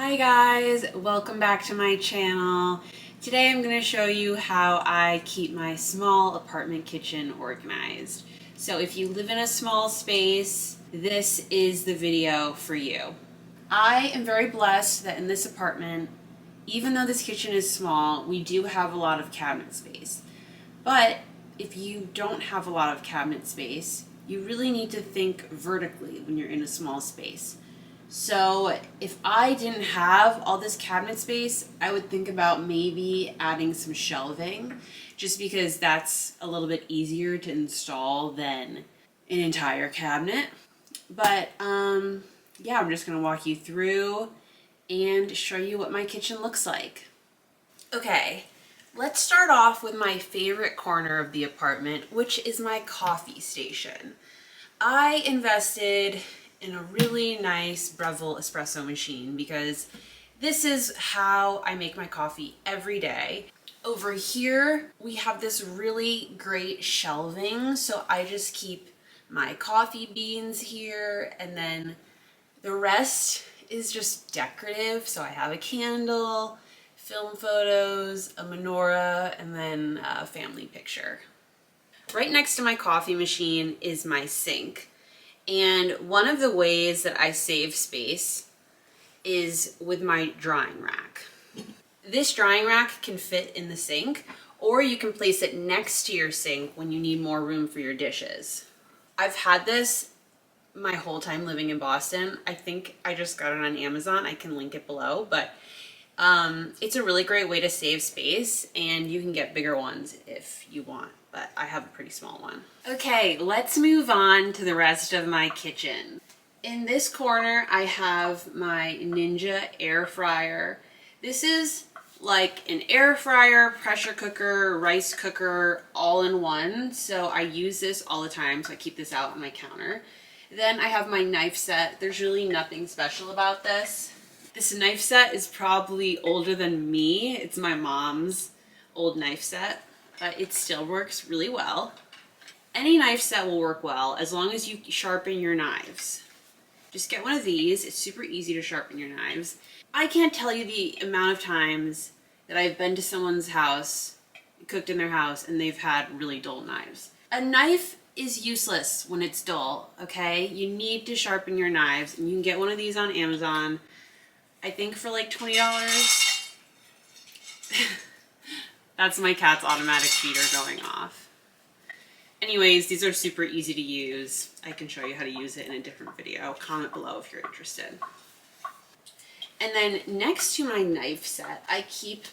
Hi guys, welcome back to my channel. Today I'm going to show you how I keep my small apartment kitchen organized. So if you live in a small space, this is the video for you. I am very blessed that in this apartment, even though this kitchen is small, we do have a lot of cabinet space. But if you don't have a lot of cabinet space, you really need to think vertically when you're in a small space. So if I didn't have all this cabinet space, I would think about maybe adding some shelving, just because that's a little bit easier to install than an entire cabinet. But yeah, I'm just gonna walk you through and show you what my kitchen looks like. Okay, let's start off with my favorite corner of the apartment, which is my coffee station. I invested in a really nice Breville espresso machine because this is how I make my coffee every day. Over here, we have this really great shelving, so I just keep my coffee beans here, and then the rest is just decorative. So I have a candle, film photos, a menorah, and then a family picture. Right next to my coffee machine is my sink. And one of the ways that I save space is with my drying rack. This drying rack can fit in the sink, or you can place it next to your sink when you need more room for your dishes. I've had this my whole time living in Boston. I think I just got it on Amazon. I can link it below, but it's a really great way to save space, and you can get bigger ones if you want, but I have a pretty small one. Okay, let's move on to the rest of my kitchen. In this corner, I have my Ninja air fryer. This is like an air fryer, pressure cooker, rice cooker, all in one. So I use this all the time, so I keep this out on my counter. Then I have my knife set. There's really nothing special about this. This knife set is probably older than me. It's my mom's old knife set, but it still works really well. Any knife set will work well as long as you sharpen your knives. Just get one of these. It's super easy to sharpen your knives. I can't tell you the amount of times that I've been to someone's house, cooked in their house, and they've had really dull knives. A knife is useless when it's dull, okay? You need to sharpen your knives, and you can get one of these on Amazon. I think for like $20. That's my cat's automatic feeder going off. Anyways, these are super easy to use. I can show you how to use it in a different video. Comment below if you're interested. And then next to my knife set, I keep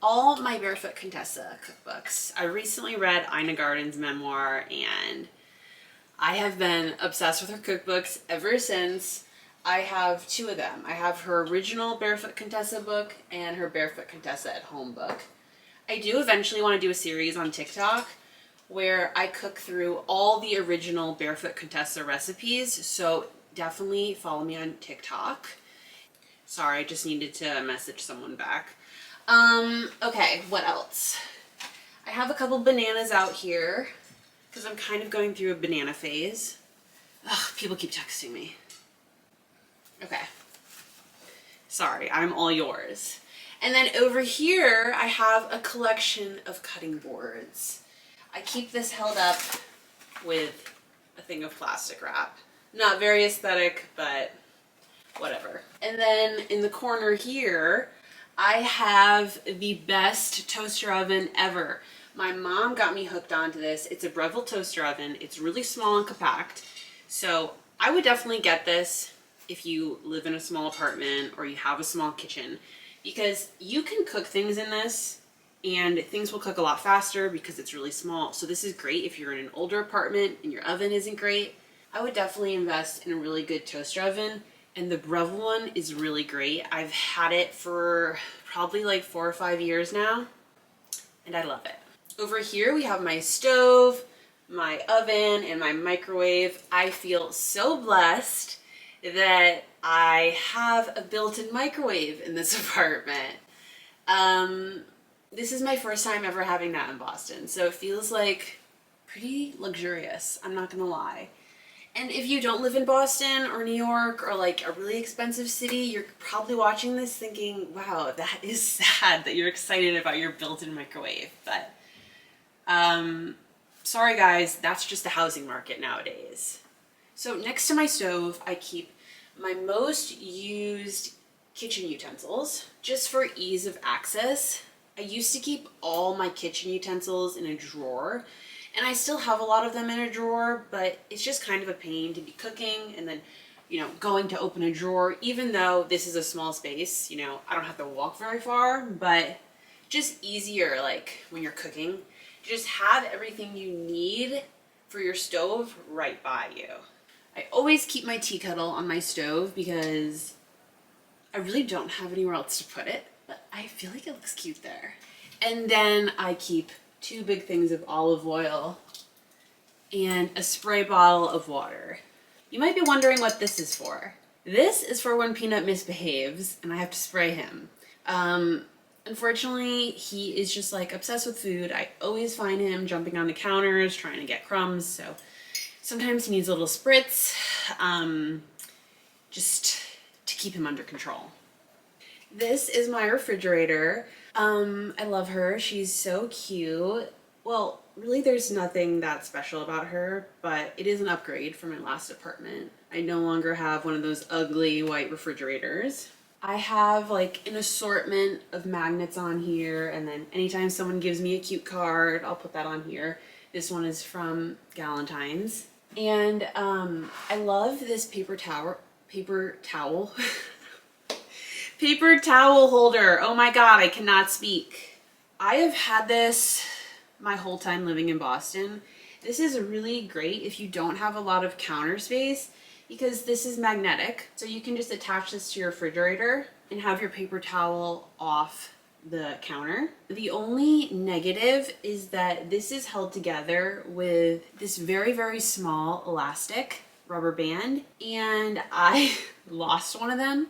all my Barefoot Contessa cookbooks. I recently read Ina Garten's memoir, and I have been obsessed with her cookbooks ever since. I have two of them. I have her original Barefoot Contessa book and her Barefoot Contessa at Home book. I do eventually want to do a series on TikTok where I cook through all the original Barefoot Contessa recipes, so definitely follow me on TikTok. Sorry, I just needed to message someone back. Okay, what else? I have a couple bananas out here because I'm kind of going through a banana phase. Ugh, people keep texting me. Okay. Sorry, I'm all yours. And then over here, I have a collection of cutting boards. I keep this held up with a thing of plastic wrap. Not very aesthetic, but whatever. And then in the corner here, I have the best toaster oven ever. My mom got me hooked onto this. It's a Breville toaster oven. It's really small and compact. So I would definitely get this if you live in a small apartment or you have a small kitchen, because you can cook things in this and things will cook a lot faster because it's really small. So this is great if you're in an older apartment and your oven isn't great. I would definitely invest in a really good toaster oven, and the Breville one is really great. I've had it for probably like 4 or 5 years now, and I love it. Over here we have my stove, my oven, and my microwave. I feel so blessed that I have a built-in microwave in this apartment. This is my first time ever having that in Boston, so it feels like pretty luxurious, I'm not gonna lie. And if you don't live in Boston or New York or like a really expensive city, you're probably watching this thinking, wow, that is sad that you're excited about your built-in microwave. But sorry guys, that's just the housing market nowadays. So next to my stove, I keep my most used kitchen utensils just for ease of access. I used to keep all my kitchen utensils in a drawer, and I still have a lot of them in a drawer, but it's just kind of a pain to be cooking and then, you know, going to open a drawer, even though this is a small space, you know, I don't have to walk very far, but just easier like when you're cooking to just have everything you need for your stove right by you. I always keep my tea kettle on my stove because I really don't have anywhere else to put it, but I feel like it looks cute there. And then I keep 2 big things of olive oil and a spray bottle of water. You might be wondering what this is for. This is for when Peanut misbehaves and I have to spray him. Unfortunately, he is just like obsessed with food. I always find him jumping on the counters trying to get crumbs, so sometimes he needs a little spritz, just to keep him under control. This is my refrigerator. I love her. She's so cute. Well, really there's nothing that special about her, but it is an upgrade from my last apartment. I no longer have one of those ugly white refrigerators. I have like an assortment of magnets on here, and then anytime someone gives me a cute card, I'll put that on here. This one is from Galentine's. And I love this paper towel paper towel holder. Oh my god, I cannot speak. I have had this my whole time living in Boston. This is really great if you don't have a lot of counter space because this is magnetic. So you can just attach this to your refrigerator and have your paper towel off the counter. The only negative is that this is held together with this very, very small elastic rubber band, and I lost one of them,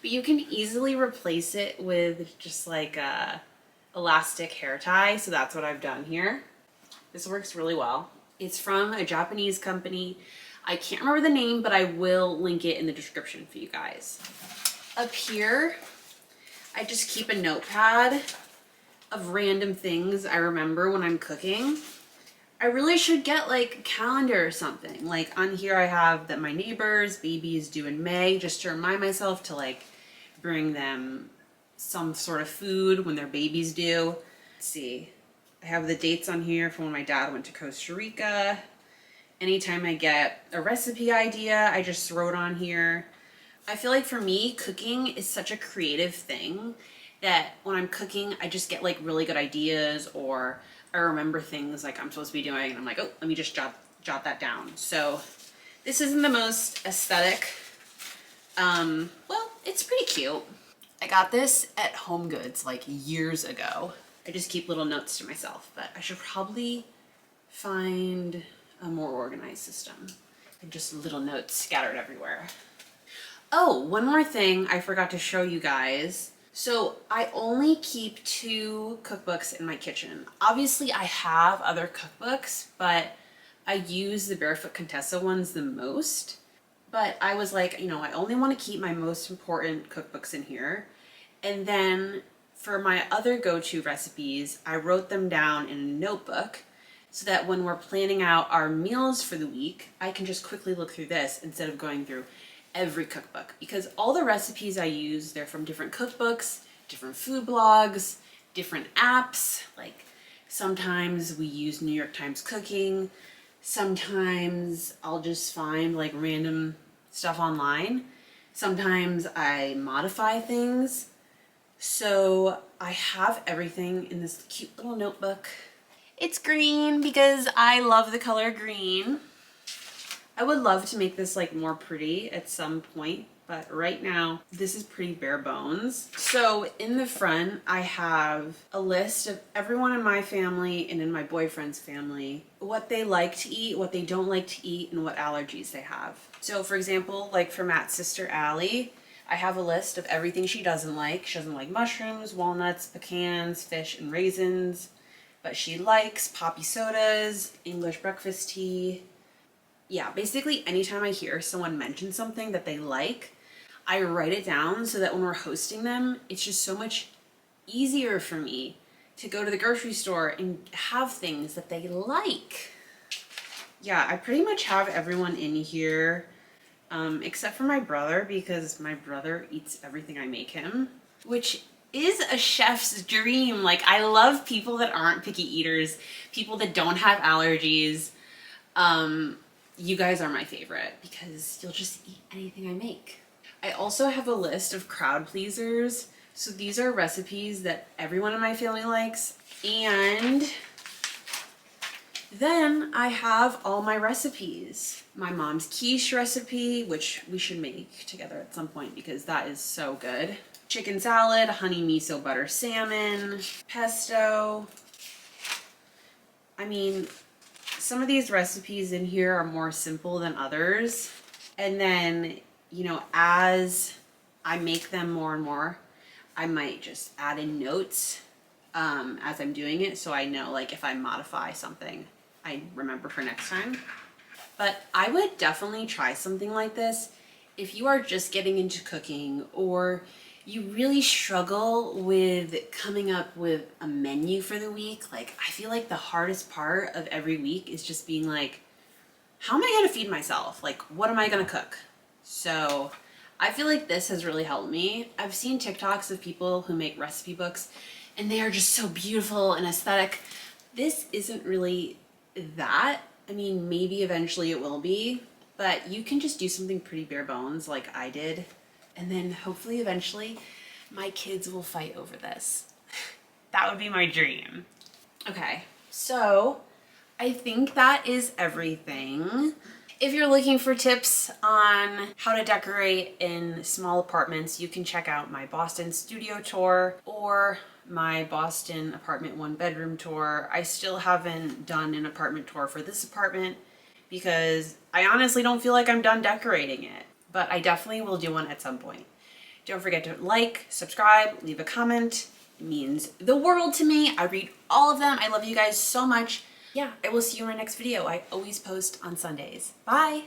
but you can easily replace it with just like a elastic hair tie. So that's what I've done here. This works really well. It's from a Japanese company. I can't remember the name, but I will link it in the description for you guys. Up here, I just keep a notepad of random things I remember when I'm cooking. I really should get like a calendar or something. Like on here I have that my neighbor's baby is due in May, just to remind myself to like bring them some sort of food when their baby's due. Let's see. I have the dates on here from when my dad went to Costa Rica. Anytime I get a recipe idea, I just throw it on here. I feel like for me, cooking is such a creative thing that when I'm cooking, I just get like really good ideas, or I remember things like I'm supposed to be doing and I'm like, oh, let me just jot that down. So this isn't the most aesthetic. Well, it's pretty cute. I got this at Home Goods like years ago. I just keep little notes to myself, but I should probably find a more organized system and just little notes scattered everywhere. Oh, one more thing I forgot to show you guys. So I only keep 2 cookbooks in my kitchen. Obviously I have other cookbooks, but I use the Barefoot Contessa ones the most. But I was like, you know, I only want to keep my most important cookbooks in here. And then for my other go-to recipes, I wrote them down in a notebook so that when we're planning out our meals for the week, I can just quickly look through this instead of going through every cookbook, because all the recipes I use, they're from different cookbooks, different food blogs, different apps. Like sometimes we use New York Times Cooking, sometimes I'll just find like random stuff online, sometimes I modify things. So I have everything in this cute little notebook. It's green because I love the color green. I would love to make this like more pretty at some point, but right now this is pretty bare bones. So in the front, I have a list of everyone in my family and in my boyfriend's family, what they like to eat, what they don't like to eat, and what allergies they have. So for example, like for Matt's sister, Allie, I have a list of everything she doesn't like. She doesn't like mushrooms, walnuts, pecans, fish, and raisins, but she likes poppy sodas, English breakfast tea, yeah, basically anytime I hear someone mention something that they like, I write it down so that when we're hosting them, it's just so much easier for me to go to the grocery store and have things that they like. Yeah, I pretty much have everyone in here, except for my brother, because my brother eats everything I make him, which is a chef's dream. Like, I love people that aren't picky eaters, people that don't have allergies. You guys are my favorite because you'll just eat anything I make. I also have a list of crowd pleasers. So these are recipes that everyone in my family likes. And then I have all my recipes. My mom's quiche recipe, which we should make together at some point because that is so good. Chicken salad, honey miso butter salmon, pesto. I mean, some of these recipes in here are more simple than others. And then, you know, as I make them more and more, I might just add in notes as I'm doing it so I know, like, if I modify something, I remember for next time. But I would definitely try something like this if you are just getting into cooking or you really struggle with coming up with a menu for the week. Like, I feel like the hardest part of every week is just being like, how am I going to feed myself? Like, what am I going to cook? So I feel like this has really helped me. I've seen TikToks of people who make recipe books and they are just so beautiful and aesthetic. This isn't really that. I mean, maybe eventually it will be, but you can just do something pretty bare bones like I did. And then hopefully eventually my kids will fight over this. That would be my dream. Okay, so I think that is everything. If you're looking for tips on how to decorate in small apartments, you can check out my Boston studio tour or my Boston apartment 1-bedroom tour. I still haven't done an apartment tour for this apartment because I honestly don't feel like I'm done decorating it, but I definitely will do one at some point. Don't forget to like, subscribe, leave a comment. It means the world to me. I read all of them. I love you guys so much. Yeah, I will see you in my next video. I always post on Sundays. Bye.